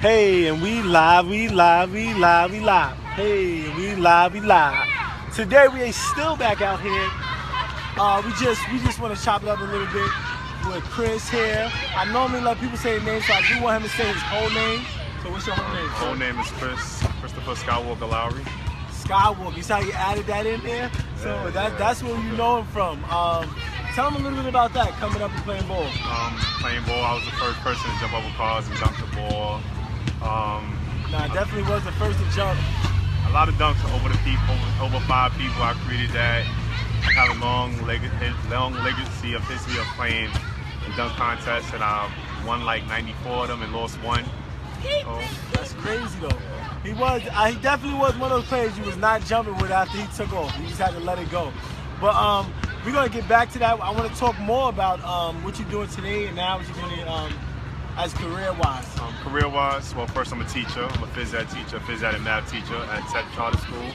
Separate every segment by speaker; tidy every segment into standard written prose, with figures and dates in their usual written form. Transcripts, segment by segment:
Speaker 1: Hey, and we live, we live, we live, we live. Hey, and we live, we live. Today we ain't still back out here. We just want to chop it up a little bit with Chris here. I normally let people say their name, so I do want him to say his whole name. So what's your whole name?
Speaker 2: My whole name is Christopher Skywalker Lowery.
Speaker 1: Skywalker. You see how you added that in there? So that's where you know him from. Tell him a little bit about that, coming up and playing ball.
Speaker 2: Playing ball, I was the first person to jump over cars and dunk the ball.
Speaker 1: Nah, definitely was the first to jump.
Speaker 2: A lot of dunks over the people, over 5 people. I created that. I have a long legacy of history of playing in dunk contests, and I won like 94 of them and lost 1. So,
Speaker 1: that's crazy though. He definitely was one of those players you was not jumping with after he took off. You just had to let it go. But we're gonna get back to that. I want to talk more about what you're doing today and now what you're doing as career-wise.
Speaker 2: Career-wise, well, first I'm a teacher. I'm a phys ed teacher, phys ed and math teacher at Tech Charter School.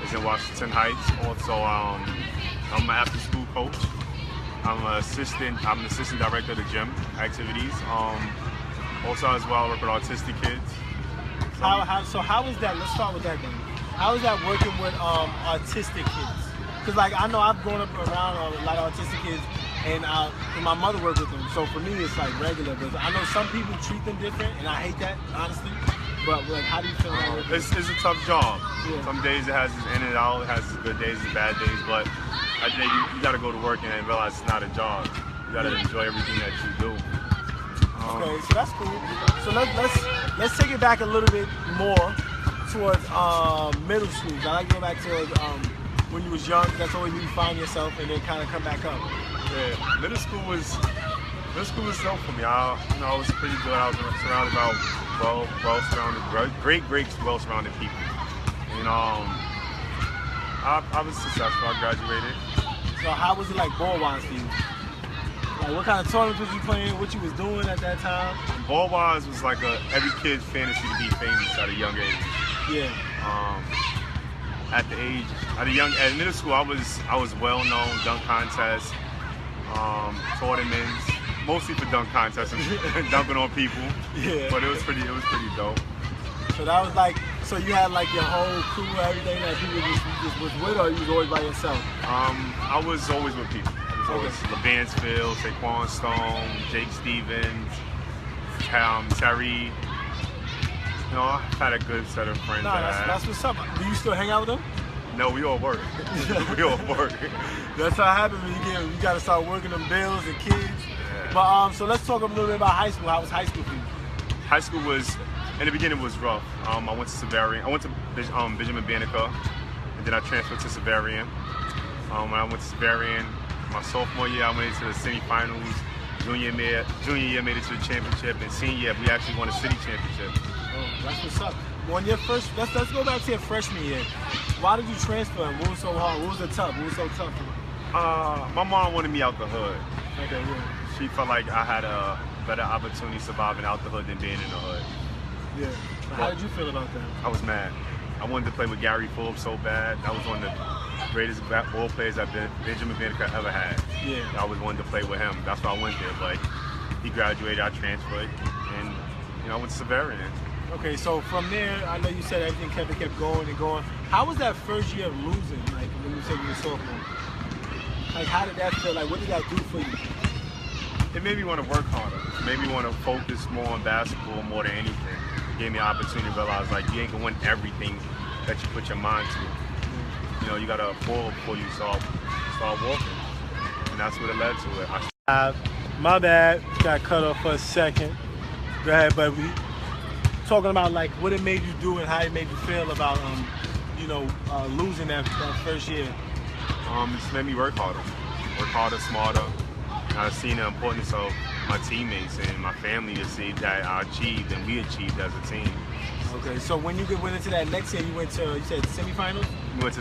Speaker 2: It's in Washington Heights. Also, I'm an after-school coach. I'm an assistant director of the gym activities. Also, as well, I work with autistic kids.
Speaker 1: So how is that? Let's start with that then. How is that working with autistic kids? Because like I know I've grown up around a lot of autistic kids, and my mother worked with them. So for me, it's like regular. But I know some people treat them different, and I hate that honestly. But like, how do you feel about it?
Speaker 2: It's a tough job.
Speaker 1: Yeah.
Speaker 2: Some days it has its in and out. It has its good days, its bad days. But I think you got to go to work and realize it's not a job. You got to enjoy everything that you do.
Speaker 1: Okay, so that's cool. So let's take it back a little bit more towards middle school. I like to go back towards when you was young. That's always where you find yourself, and then kind of come back up.
Speaker 2: Yeah, middle school was dope for me. I was pretty good. I was surrounded by great, well-surrounded people. And I was successful. I graduated.
Speaker 1: So how was it like ball-wise for you? Like what kind of tournaments was you playing? What you was doing at that time?
Speaker 2: Ball-wise was like every kid's fantasy to be famous at a young age.
Speaker 1: Yeah.
Speaker 2: At middle school, I was well known, dunk contests, tournaments, mostly for dunk contests and dunking on people.
Speaker 1: Yeah.
Speaker 2: But it was pretty dope.
Speaker 1: So that was like, so you had like your whole crew, everything that people just was with, or you was always by yourself?
Speaker 2: I was always with people. I was always LeVansfield, Saquon Stone, Jake Stevens, Terry. You know, I had a good set of friends.
Speaker 1: That's what's up. Do you still hang out with them?
Speaker 2: No, we all work. We all work.
Speaker 1: That's how it happens when you got to start working them bills and kids.
Speaker 2: Yeah.
Speaker 1: But so let's talk a little bit about high school. How was high school for you?
Speaker 2: High school in the beginning was rough. I went to Severian. I went to Benjamin Banneker, and then I transferred to Severian. When I went to Severian, my sophomore year, I went into the semifinals. Junior year made it to the championship, and senior year we actually won a city championship.
Speaker 1: Oh, that's what's up. When your first, let's go back to your freshman year. Why did you transfer? What was so hard? What was tough? What was so tough?
Speaker 2: My mom wanted me out the hood.
Speaker 1: Okay, yeah.
Speaker 2: She felt like I had a better opportunity surviving out the hood than being in the hood.
Speaker 1: Yeah. So how did you feel about that?
Speaker 2: I was mad. I wanted to play with Gary Forbes so bad. That was one of the greatest ball players that Benjamin Banneker ever had.
Speaker 1: Yeah.
Speaker 2: I always wanted to play with him. That's why I went there. But he graduated, I transferred, and I went to Severian.
Speaker 1: Okay, so from there, I know you said everything kept going and going. How was that first year of losing? Like when you said you were sophomore. Like how did that feel? Like what did that do for you?
Speaker 2: It made me want to work harder. It made me want to focus more on basketball more than anything. It gave me an opportunity to realize like you ain't gonna win everything that you put your mind to. You gotta fall before you start walking. And that's what it led to it.
Speaker 1: My bad, got cut off for a second. Go ahead, but we talking about like what it made you do and how it made you feel about losing that first year.
Speaker 2: It just made me work harder, smarter. And I've seen the importance of my teammates and my family to see that I achieved and we achieved as a team.
Speaker 1: Okay, so when you went into that next year, you said semifinals?
Speaker 2: We went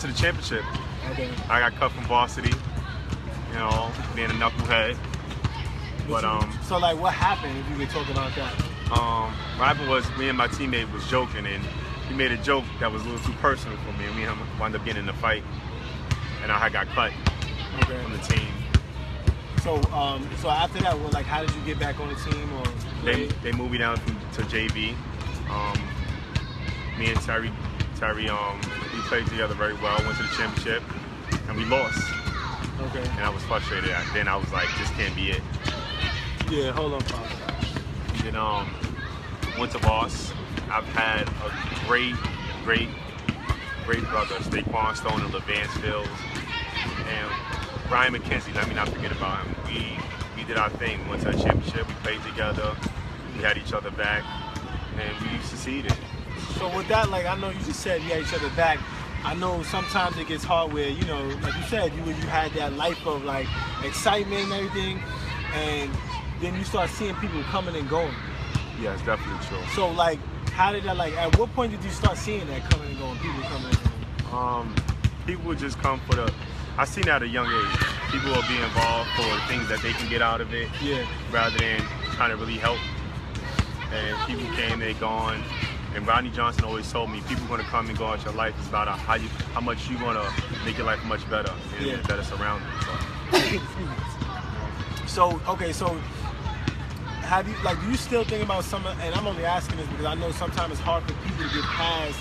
Speaker 2: to the championship.
Speaker 1: Okay.
Speaker 2: I got cut from varsity, being a knucklehead. But
Speaker 1: so like what happened if you could talk about that?
Speaker 2: What happened was me and my teammate was joking, and he made a joke that was a little too personal for me, and we wound up getting in a fight, and I got cut from the team.
Speaker 1: So after that, how did you get back on the team, or
Speaker 2: They moved me down to JV. Me and Terry, we played together very well. Went to the championship, and we lost.
Speaker 1: Okay.
Speaker 2: And I was frustrated. Then I was like, this can't be it.
Speaker 1: Yeah, hold on, Pop.
Speaker 2: Then went to Voss. I've had a great brother, Staquan Stone and LeVance Fields, and Brian McKenzie. Let me not forget about him. We did our thing. We went to a championship. We played together. We had each other back, and we succeeded.
Speaker 1: So with that, like I know you just said you had each other back. I know sometimes it gets hard where, you know, like you said, you had that life of like excitement and everything, and then you start seeing people coming and going.
Speaker 2: Yeah, it's definitely true.
Speaker 1: So like, how did that, like, at what point did you start seeing that coming and going, people coming and going?
Speaker 2: People would just come for the, I seen that at a young age. People will be involved for things that they can get out of it,
Speaker 1: Yeah.
Speaker 2: rather than trying to really help. And people came, they gone. And Rodney Johnson always told me, people going to come and go out your life. It's about how much you want to make your life much better and
Speaker 1: Yeah.
Speaker 2: better surroundings.
Speaker 1: So, okay, so have you, like, do you still think about some, and I'm only asking this because I know sometimes it's hard for people to get past,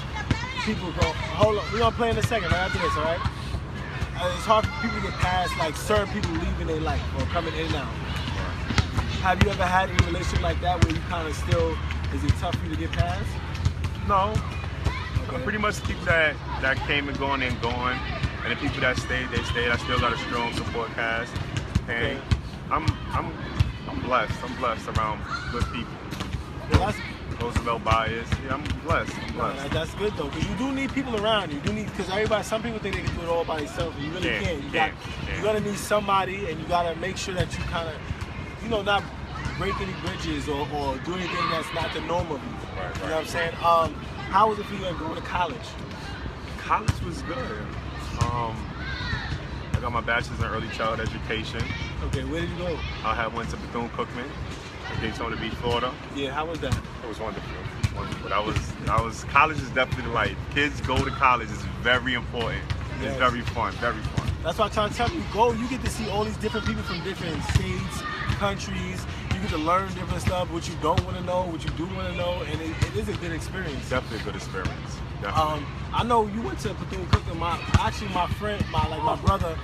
Speaker 1: people go, hold on, we're going to play in a second right after this, all right? It's hard for people to get past, like, certain people leaving their life or coming in and out. Have you ever had any relationship like that where you kind of still, is it tough for you to get past?
Speaker 2: No.
Speaker 1: Okay.
Speaker 2: Pretty much the people that came and gone, and the people that stayed, they stayed. I still got a strong support cast, and
Speaker 1: Okay.
Speaker 2: I'm blessed. I'm blessed around good people.
Speaker 1: Well,
Speaker 2: Roosevelt Byers. Yeah, I'm blessed.
Speaker 1: that's good though, because you do need people around you. You do need, because everybody, some people think they can do it all by themselves, and you really can't. You gotta need somebody, and you gotta make sure that you kind of, you know, not break any bridges or do anything that's not the norm of you.
Speaker 2: Right.
Speaker 1: You know what I'm saying? How was it for you going to college?
Speaker 2: College was good. I got my bachelor's in early childhood education.
Speaker 1: Okay, where did you go?
Speaker 2: I went to Bethune-Cookman in Daytona Beach, Florida.
Speaker 1: Yeah, how was that?
Speaker 2: It was wonderful. College is definitely the life. Kids go to college. It's very important.
Speaker 1: Yes.
Speaker 2: It's very fun, very fun.
Speaker 1: That's why I'm trying to tell you, go, you get to see all these different people from different states, countries. You get to learn different stuff, what you don't want to know, what you do want to know, and it is a good experience.
Speaker 2: Definitely a good experience. Definitely.
Speaker 1: I know you went to Bethune-Cookman. My friend, my brother,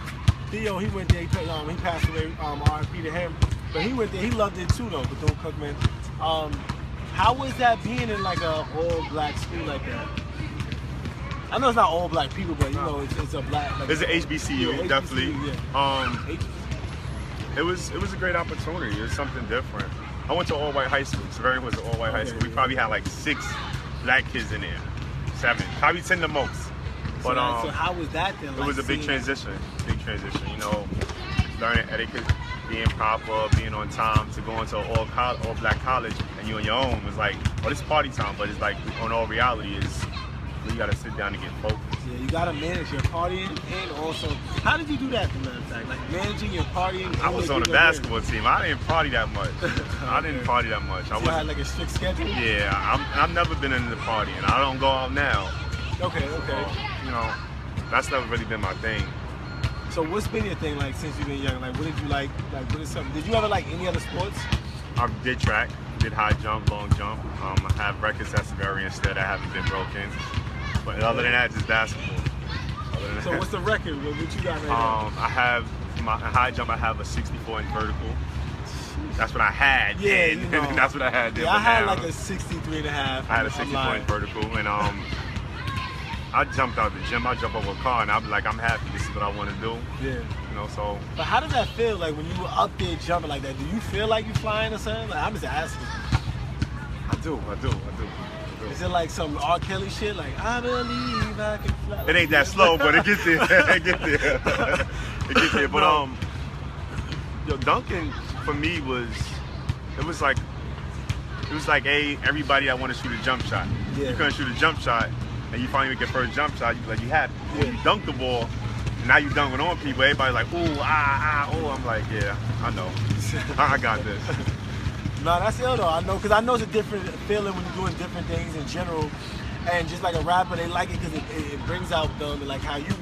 Speaker 1: Theo, he went there. He passed away, R.I.P. to him. But he went there. He loved it too, though, Bethune-Cookman. How was that being in like a all-black school like that? I know it's not all black people, but you know it's a black. Like,
Speaker 2: it's an HBCU,
Speaker 1: yeah,
Speaker 2: definitely.
Speaker 1: Yeah.
Speaker 2: It was a great opportunity. It was something different. I went to all-white high school. Severian was an all-white high school. We probably had like 6 black kids in there, 7, probably 10 the most. But
Speaker 1: so how was that then?
Speaker 2: It was a big transition. You know, learning etiquette, being proper, being on time, to go into all black college, and you on your own was like, oh, this is party time, but it's like, on all reality is, you gotta sit down and get focused.
Speaker 1: Yeah, you gotta manage your partying, and also, how did you do that, as a matter of fact? Like managing your partying.
Speaker 2: I was on the basketball team. I didn't party that much. I didn't party that much.
Speaker 1: So you had like a strict schedule?
Speaker 2: Yeah, I've never been into the party, and I don't go out now.
Speaker 1: Okay.
Speaker 2: So, you know, that's never really been my thing.
Speaker 1: So what's been your thing like since you've been young? Like what did you like? Like what is something? Did you ever like any other sports?
Speaker 2: I did track, did high jump, long jump. I have records at Severian still that haven't been broken. But other than that, just basketball.
Speaker 1: So what's the record? What you got right now?
Speaker 2: I have my high jump. I have a 64-inch vertical. That's what I had.
Speaker 1: Yeah, you know.
Speaker 2: That's what I had.
Speaker 1: Yeah, I had like a 63 and a half.
Speaker 2: I had a 64-inch vertical, and I jumped out the gym. I jump over a car, and I'd be like, I'm happy. This is what I want to do.
Speaker 1: Yeah.
Speaker 2: You know, so.
Speaker 1: But how did that feel? Like when you were up there jumping like that? Do you feel like you flying or something? Like, I'm just asking.
Speaker 2: I do.
Speaker 1: Is it like some R. Kelly shit? Like, I believe I can fly.
Speaker 2: It ain't that slow, but it gets there. It gets there. But dunking for me was like everybody that want to shoot a jump shot.
Speaker 1: Yeah.
Speaker 2: You couldn't shoot a jump shot, and you finally make your first jump shot. You happy.
Speaker 1: Yeah.
Speaker 2: When you dunk the ball, and now you dunking on people. Everybody like, ooh, I'm like, yeah, I know. I got this.
Speaker 1: No, that's ill though. I know, because I know it's a different feeling when you're doing different things in general. And just like a rapper, they like it because it brings out them, like how you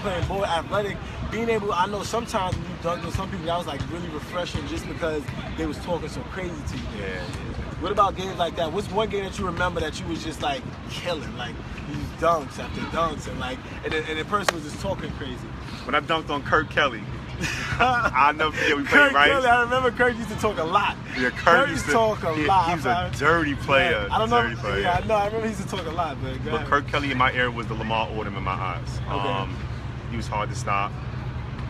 Speaker 1: playing boy athletic, being able. I know sometimes when you dunk on some people, that was like really refreshing, just because they was talking so crazy to you.
Speaker 2: Yeah.
Speaker 1: What about games like that? What's one game that you remember that you was just like killing, like these dunks after dunks, and the person was just talking crazy?
Speaker 2: When I dunked on Kirk Kelly, I'll never forget we played
Speaker 1: Kirk Kelly, I remember Kirk used to talk a lot.
Speaker 2: Yeah, Kirk
Speaker 1: used to talk a lot.
Speaker 2: He was a dirty player.
Speaker 1: Yeah, I don't know.
Speaker 2: Player.
Speaker 1: Yeah, I know. I remember he used to talk a lot,
Speaker 2: but Kirk Kelly in my era was the Lamar Odom in my eyes.
Speaker 1: Okay.
Speaker 2: He was hard to stop.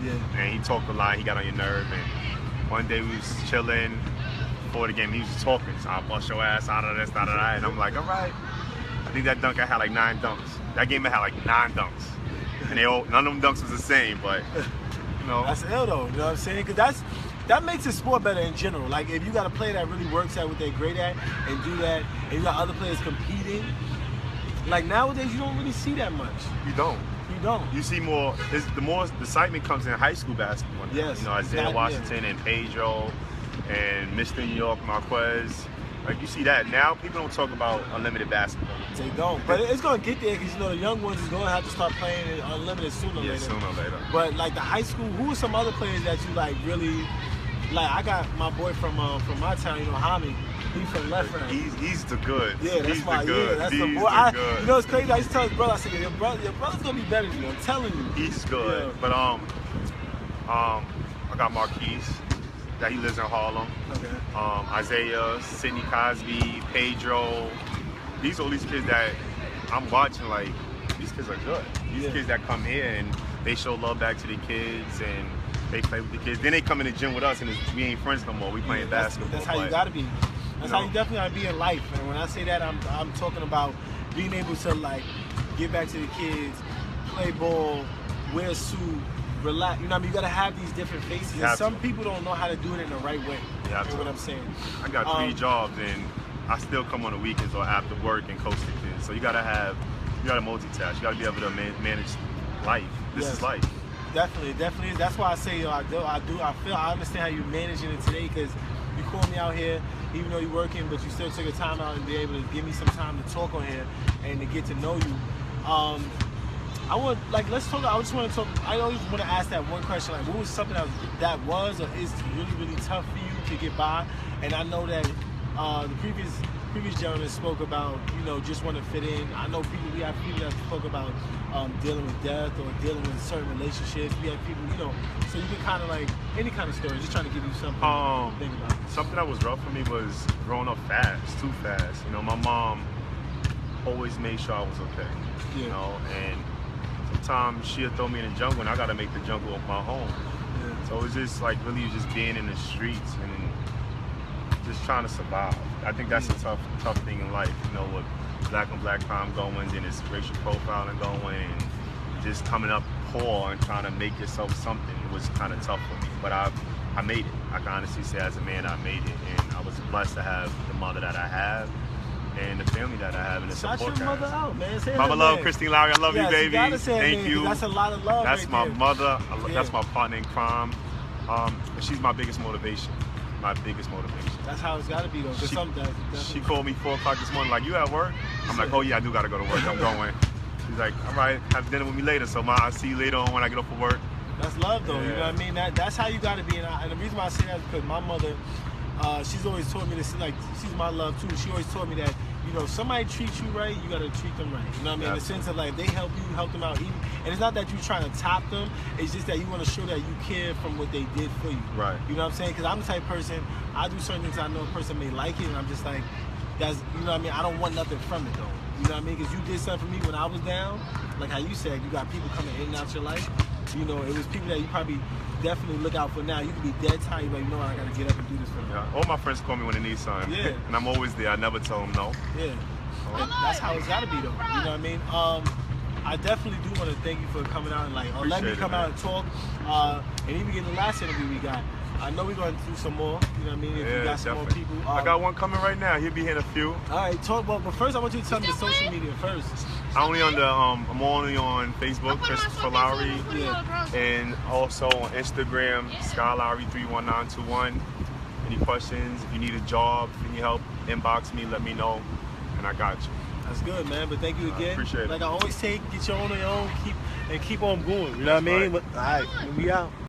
Speaker 1: Yeah.
Speaker 2: And he talked a lot. He got on your nerve. And one day we was chilling before the game. He was just talking. So I'll bust your ass out of this, out of that. And I'm like, all right. I think that dunk I had like 9 dunks. That game I had like 9 dunks. And none of them dunks was the same, but you know.
Speaker 1: That's ill though, you know what I'm saying? Because that makes the sport better in general. Like if you got a player that really works at what they're great at and do that, and you got other players competing, like nowadays you don't really see that much.
Speaker 2: You don't.
Speaker 1: You don't.
Speaker 2: You see more. The more excitement comes in high school basketball.
Speaker 1: Yes.
Speaker 2: You know, Isaiah Washington and Pedro and Mr. New York Marquez. Like you see that now. People don't talk about unlimited basketball.
Speaker 1: They don't. But it's gonna get there because the young ones is gonna have to start playing it unlimited sooner or later.
Speaker 2: Yeah, sooner or later.
Speaker 1: But like the high school, who are some other players that you like really? Like I got my boy from my town, Hami. He's from Left Round.
Speaker 2: He's the good.
Speaker 1: Yeah, that's
Speaker 2: he's
Speaker 1: my
Speaker 2: the good.
Speaker 1: yeah. That's
Speaker 2: he's
Speaker 1: the boy.
Speaker 2: Good.
Speaker 1: You know, it's crazy. I used to tell his brother, I said, your brother's gonna be better than you. I'm telling you.
Speaker 2: He's good.
Speaker 1: Yeah.
Speaker 2: But I got Marquise. That he lives in Harlem.
Speaker 1: Okay.
Speaker 2: Isaiah, Sidney Cosby, Pedro. These are all these kids that I'm watching. Like these kids are good. These kids that come here and they show love back to the kids and they play with the kids. Then they come in the gym with us and we ain't friends no more. We playing basketball.
Speaker 1: That's how you gotta be. That's how you definitely gotta be in life. And when I say that, I'm talking about being able to like give back to the kids, play ball, wear a suit, relax. You know what I mean? You gotta have these different faces. And some people don't know how to do it in the right way. You know what I'm saying?
Speaker 2: I got 3 jobs and I still come on the weekends or after work and coach the kids. So you gotta multitask. You gotta be able to manage life. This is life.
Speaker 1: Definitely. That's why I say, I understand how you're managing it today because you called me out here, even though you're working, but you still took a time out and be able to give me some time to talk on here and to get to know you. Let's talk. I just want to talk. I always want to ask that one question, like, what was something that was or is really, really tough for you to get by? And I know that the previous gentleman spoke about, just want to fit in. I know we have people that spoke about dealing with death or dealing with certain relationships. We have people, so you can kind of like any kind of story, just trying to give you something to think about.
Speaker 2: Something that was rough for me was growing up too fast. My mom always made sure I was okay. And sometimes she'll throw me in the jungle and I gotta make the jungle my home. Yeah. So it's just like really just being in the streets and just trying to survive. I think that's a tough thing in life, with black on black crime going, then it's racial profiling going, and just coming up poor and trying to make yourself something. It was kind of tough for me, but I made it. I can honestly say as a man I made it, and I was blessed to have the mother that I have and the family that I have and the support.
Speaker 1: Shout your mother out, man. Say
Speaker 2: Mama love, Christine Lowry, I love you, baby.
Speaker 1: You gotta say
Speaker 2: Thank you.
Speaker 1: That's a lot of love.
Speaker 2: That's my mother. That's my partner in crime. And she's my biggest motivation. My biggest motivation.
Speaker 1: That's how it's got to be, though.
Speaker 2: She called me 4 o'clock this morning, like, you at work? I'm like, oh yeah, I do got to go to work. I'm going. She's like, all right, have dinner with me later. So I'll see you later on when I get off of work.
Speaker 1: That's love, though. Yeah. You know what I mean? That's how you got to be. And the reason why I say that is because my mother, she's always taught me this. Like, she's my love too. She always taught me that, if somebody treats you right, you got to treat them right. You know what I mean? In the sense of like, they help you, help them out. And it's not that you're trying to top them. It's just that you want to show that you care from what they did for you.
Speaker 2: Right.
Speaker 1: You know what I'm saying? Because I'm the type of person, I do certain things I know a person may like it, and I'm just like, you know what I mean? I don't want nothing from it, though. You know what I mean? Because you did something for me when I was down. Like how you said, you got people coming in and out your life. It was people that you probably definitely look out for now. You could be dead tired, but I got to get up and do this for them.
Speaker 2: Yeah. All my friends call me when they need something.
Speaker 1: Yeah.
Speaker 2: And I'm always there. I never tell them no.
Speaker 1: Yeah. That's how it's got to be, though. You know what I mean? I definitely do want to thank you for coming out and let me come out and talk. And even get the last interview we got. I know we're going to do some more. You know what I mean? If you got some more people.
Speaker 2: I got one coming right now. He'll be here in a few.
Speaker 1: All right, talk about. But first, I want you to tell me the social media first.
Speaker 2: I'm only on Facebook, Christopher Lowry, and also on Instagram, SkyLowry31921. Any questions? If you need a job, if you need help, inbox me. Let me know, and I got you.
Speaker 1: That's good, man. But thank you again.
Speaker 2: Appreciate it.
Speaker 1: Like I always say, get your own, keep on going. You know what I mean?
Speaker 2: Right.
Speaker 1: But, all right, we out.